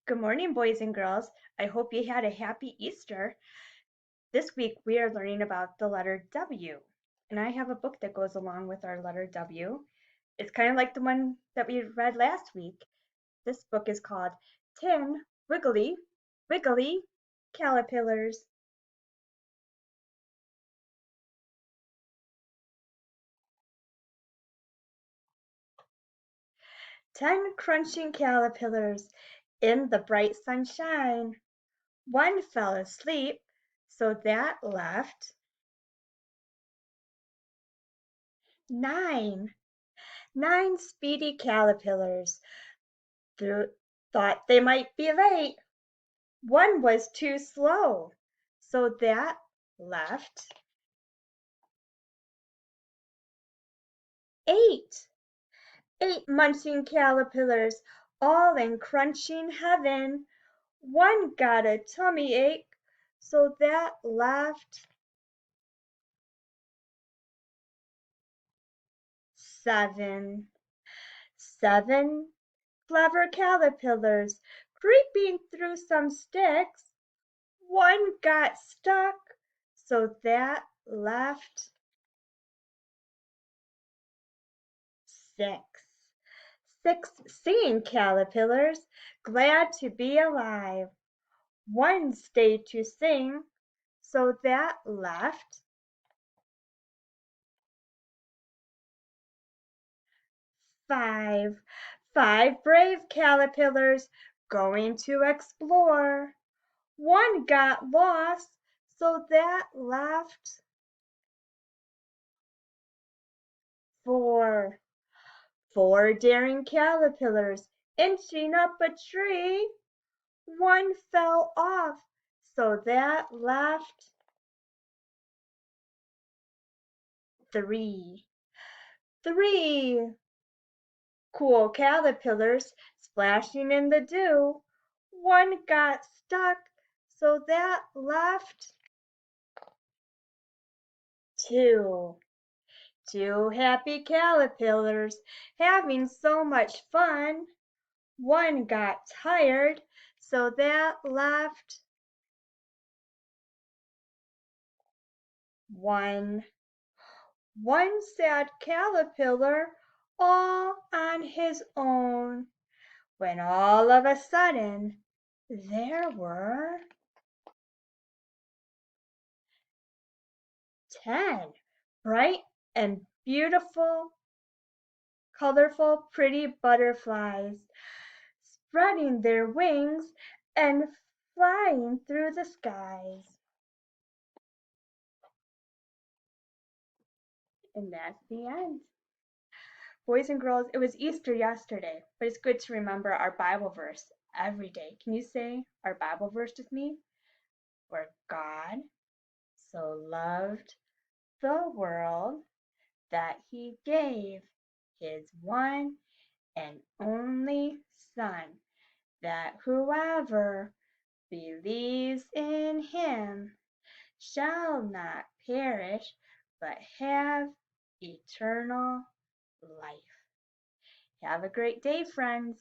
Good morning, boys and girls. I hope you had a happy Easter. This week we are learning about the letter W, and I have a book that goes along with our letter W. It's kind of like the one that we read last week. This book is called 10 Wiggly, Wiggly Caterpillars. 10 crunching caterpillars in the bright sunshine. One fell asleep, so that left 9. 9 speedy caterpillars thought they might be late. One was too slow, so that left 8. 8 munching caterpillars, all in crunching heaven. One got a tummy ache, so that left 7. 7 clever caterpillars, creeping through some sticks. One got stuck, so that left 6. 6 singing caterpillars, glad to be alive. One stayed to sing, so that left 5. 5 brave caterpillars, going to explore. One got lost, so that left 4. 4 daring caterpillars, inching up a tree. One fell off, so that left 3. 3 cool caterpillars splashing in the dew. One got stuck, so that left 2. 2 happy caterpillars having so much fun. One got tired, so that left 1. 1 sad caterpillar all on his own, when all of a sudden there were 10 bright and beautiful, colorful, pretty butterflies, spreading their wings and flying through the skies. And that's the end. Boys and girls, it was Easter yesterday, but it's good to remember our Bible verse every day. Can you say our Bible verse with me? Where God so loved the world that he gave his one and only Son, that whoever believes in him shall not perish, but have eternal life. Have a great day, friends.